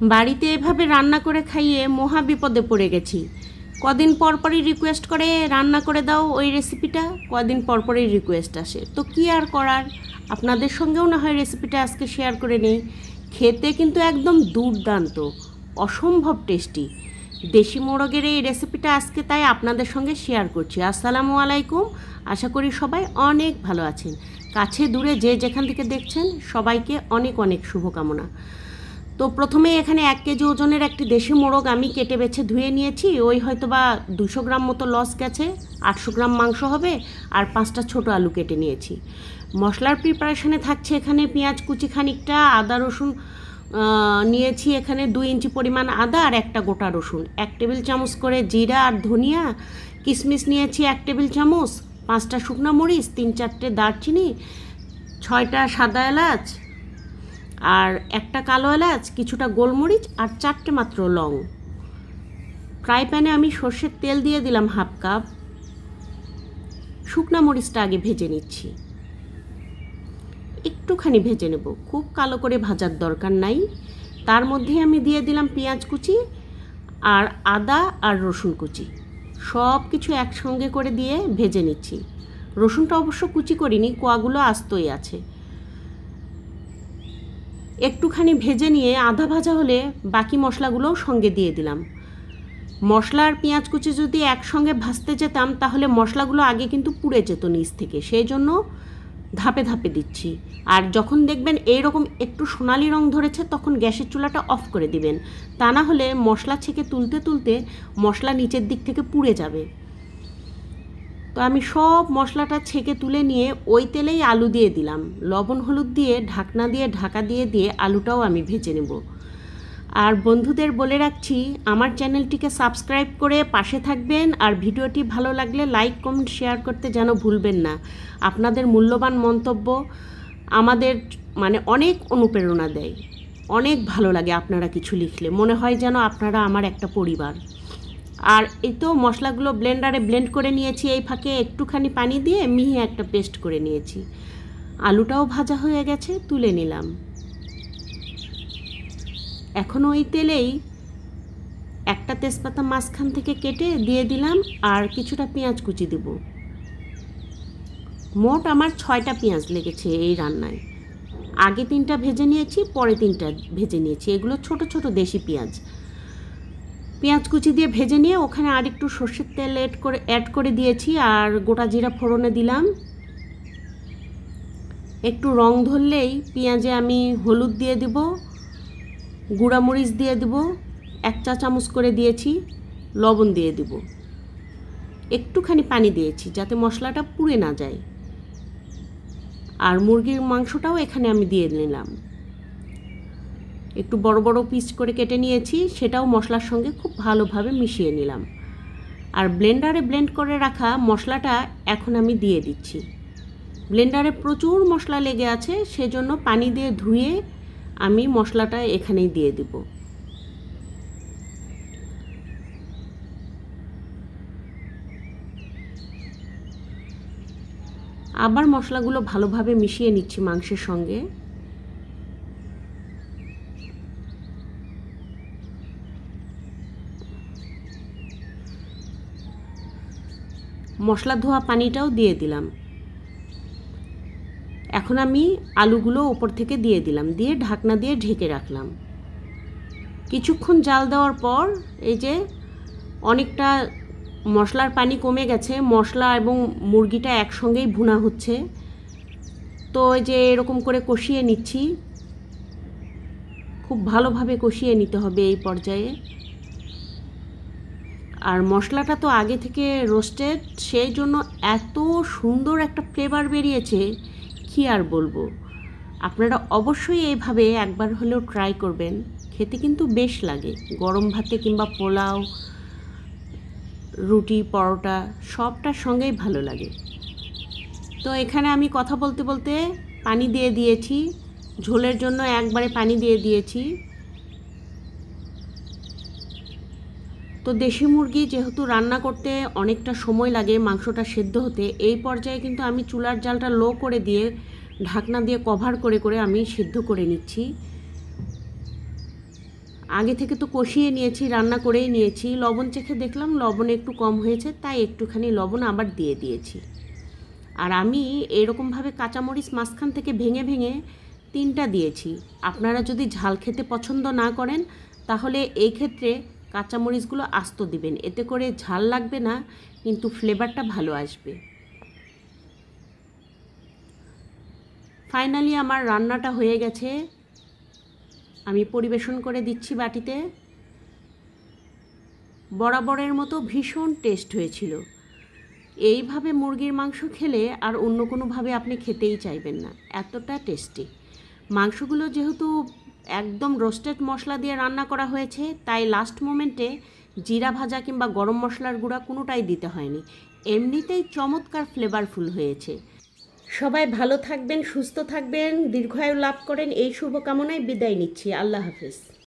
বাড়িতে এভাবে রান্না করে খাইয়ে মহা বিপদে পড়ে গেছি। কদিন পরপরই রিকোয়েস্ট করে রান্না করে দাও ওই রেসিপিটা, কদিন পরপরই রিকোয়েস্ট আসে। তো কী আর করার, আপনাদের সঙ্গেও না হয় রেসিপিটা আজকে শেয়ার করে নেই। খেতে কিন্তু একদম দুর্দান্ত, অসম্ভব টেস্টি দেশি মোরগের এই রেসিপিটা আজকে তাই আপনাদের সঙ্গে শেয়ার করছি। আসসালামু আলাইকুম, আশা করি সবাই অনেক ভালো আছেন। কাছে দূরে যে যেখান থেকে দেখছেন সবাইকে অনেক অনেক শুভকামনা। তো প্রথমে এখানে 1 কেজি ওজনের একটি দেশি মোরগ আমি কেটে বেছে ধুয়ে নিয়েছি। ওই হয়তো বা 200 গ্রাম মতো লস গেছে, 800 গ্রাম মাংস হবে। আর 5টা ছোট আলু কেটে নিয়েছি। মশলার প্রিপারেশনে থাকছে এখানে পেঁয়াজ কুচি খানিকটা, আদা রসুন নিয়েছি এখানে 2 ইঞ্চি পরিমাণ আদা আর একটা গোটা রসুন, 1 টেবিল চামচ করে জিরা আর ধনিয়া, কিশমিশ নিয়েছি 1 টেবিল চামচ, 5টা শুকনো মরিচ, 3-4টে দারচিনি, 6টা সাদা এলাচ আর একটা কালো এলাচ, কিছুটা গোলমরিচ আর 4টে মাত্র লং। ফ্রাই প্যানে আমি সর্ষের তেল দিয়ে দিলাম 1/2 কাপ। শুকনো মরিচটা আগে ভেজে নিচ্ছি, একটুখানি ভেজে নেব, খুব কালো করে ভাজার দরকার নাই। তার মধ্যে আমি দিয়ে দিলাম পেঁয়াজ কুচি আর আদা আর রসুন কুচি, সব কিছু একসঙ্গে করে দিয়ে ভেজে নিচ্ছি। রসুনটা অবশ্য কুচি করিনি, কোয়াগুলো আস্তই আছে। একটুখানি ভেজে নিয়ে আধা ভাজা হলে বাকি মশলাগুলোও সঙ্গে দিয়ে দিলাম। মশলা আর পেঁয়াজ কুচি যদি একসঙ্গে ভাজতে যেতাম তাহলে মশলাগুলো আগে কিন্তু পুড়ে যেত নিচ থেকে, সেই জন্য ধাপে ধাপে দিচ্ছি। আর যখন দেখবেন এইরকম একটু সোনালি রং ধরেছে তখন গ্যাসের চুলাটা অফ করে দিবেন, তা না হলে মশলা ছেঁকে তুলতে তুলতে মশলা নিচের দিক থেকে পুড়ে যাবে। তো আমি সব মশলাটা ছেঁকে তুলে নিয়ে ওই তেলেই আলু দিয়ে দিলাম, লবণ হলুদ দিয়ে ঢাকনা দিয়ে ঢাকা দিয়ে আলুটাও আমি ভেজে নেব। আর বন্ধুদের বলে রাখছি, আমার চ্যানেলটিকে সাবস্ক্রাইব করে পাশে থাকবেন। আর ভিডিওটি ভালো লাগলে লাইক কমেন্ট শেয়ার করতে যেন ভুলবেন না। আপনাদের মূল্যবান মন্তব্য আমাদের অনেক অনুপ্রেরণা দেয়, অনেক ভালো লাগে আপনারা কিছু লিখলে, মনে হয় যেন আপনারা আমার একটা পরিবার। আর এই তো মশলাগুলো ব্লেন্ডারে ব্লেন্ড করে নিয়েছি, এই ফাঁকে একটুখানি পানি দিয়ে মিহি একটা পেস্ট করে নিয়েছি। আলুটাও ভাজা হয়ে গেছে, তুলে নিলাম। এখন ওই তেলেই একটা তেজপাতা মাঝখান থেকে কেটে দিয়ে দিলাম আর কিছুটা পেঁয়াজ কুচি দেব। মোট আমার 6টা পেঁয়াজ লেগেছে এই রান্নায়। আগে 3টা ভেজে নিয়েছি, পরে 3টা ভেজে নিয়েছি। এগুলো ছোট ছোট দেশি পেঁয়াজ। পেঁয়াজ কুচি দিয়ে ভেজে নিয়ে ওখানে আর একটু সর্ষের তেল অ্যাড করে দিয়েছি আর গোটা জিরা ফোড়নে দিলাম। একটু রং ধরলেই পেঁয়াজে আমি হলুদ দিয়ে দেব, গুঁড়া মরিচ দিয়ে দেব, 1 চা চামচ করে দিয়েছি, লবণ দিয়ে দেব, একটুখানি পানি দিয়েছি যাতে মশলাটা পুড়ে না যায়। আর মুরগির মাংসটাও এখানে আমি দিয়ে নিলাম, একটু বড় বড় পিস করে কেটে নিয়েছি, সেটাও মশলার সঙ্গে খুব ভালোভাবে মিশিয়ে নিলাম। আর ব্লেন্ডারে ব্লেন্ড করে রাখা মশলাটা এখন আমি দিয়ে দিচ্ছি। ব্লেন্ডারে প্রচুর মশলা লেগে আছে, সেজন্য পানি দিয়ে ধুয়ে আমি মশলাটা এখানেই দিয়ে দেব। আবার মশলাগুলো ভালোভাবে মিশিয়ে নিচ্ছি মাংসের সঙ্গে। মশলা ধোয়া পানিটাও দিয়ে দিলাম। এখন আমি আলুগুলো উপর থেকে দিয়ে দিলাম, দিয়ে ঢাকনা দিয়ে ঢেকে রাখলাম। কিছুক্ষণ জাল দেওয়ার পর এই যে অনেকটা মশলার পানি কমে গেছে, মশলা এবং মুরগিটা একসঙ্গেই ভুনা হচ্ছে। তো এই যে এরকম করে কষিয়ে নিচ্ছি, খুব ভালোভাবে কষিয়ে নিতে হবে এই পর্যায়ে। আর মশলাটা তো আগে থেকে রোস্টেড, সেই জন্য এত সুন্দর একটা ফ্লেভার বেরিয়েছে কি আর বলবো। আপনারা অবশ্যই এইভাবে একবার হলেও ট্রাই করবেন, খেতে কিন্তু বেশ লাগে। গরম ভাতে কিংবা পোলাও, রুটি, পরোটা সবটার সঙ্গেই ভালো লাগে। তো এখানে আমি কথা বলতে বলতে পানি দিয়ে দিয়েছি, ঝোলের জন্য একবারে পানি দিয়ে দিয়েছি। তো দেশি মুরগি যেহেতু রান্না করতে অনেকটা সময় লাগে মাংসটা সেদ্ধ হতে, এই পর্যায়ে কিন্তু আমি চুলার জালটা লো করে দিয়ে ঢাকনা দিয়ে কভার করে করে আমি সিদ্ধ করে নিচ্ছি। আগে থেকে তো কষিয়ে নিয়েছি, রান্না করেই নিয়েছি। লবণ চেখে দেখলাম লবণ একটু কম হয়েছে, তাই একটুখানি লবণ আবার দিয়ে দিয়েছি। আর আমি এরকমভাবে কাঁচামরিচ মাঝখান থেকে ভেঙে ভেঙে 3টা দিয়েছি। আপনারা যদি ঝাল খেতে পছন্দ না করেন তাহলে এই ক্ষেত্রে কাঁচামরিচগুলো আস্ত দিবেন, এতে করে ঝাল লাগবে না, কিন্তু ফ্লেভারটা ভালো আসবে। ফাইনালি আমার রান্নাটা হয়ে গেছে, আমি পরিবেশন করে দিচ্ছি বাটিতে। বরাবরের মতো ভীষণ টেস্ট হয়েছিল। এইভাবে মুরগির মাংস খেলে আর অন্য কোনোভাবে আপনি খেতেই চাইবেন না, এতটা টেস্টি। মাংসগুলো যেহেতু একদম রোস্টেড মশলা দিয়ে রান্না করা হয়েছে, তাই লাস্ট মোমেন্টে জিরা ভাজা কিংবা গরম মশলার গুঁড়া কোনোটাই দিতে হয়নি, এমনিতেই চমৎকার ফ্লেভারফুল হয়েছে। সবাই ভালো থাকবেন, সুস্থ থাকবেন, দীর্ঘায়ু লাভ করেন, এই শুভকামনায় বিদায় নিচ্ছি। আল্লাহ হাফেজ।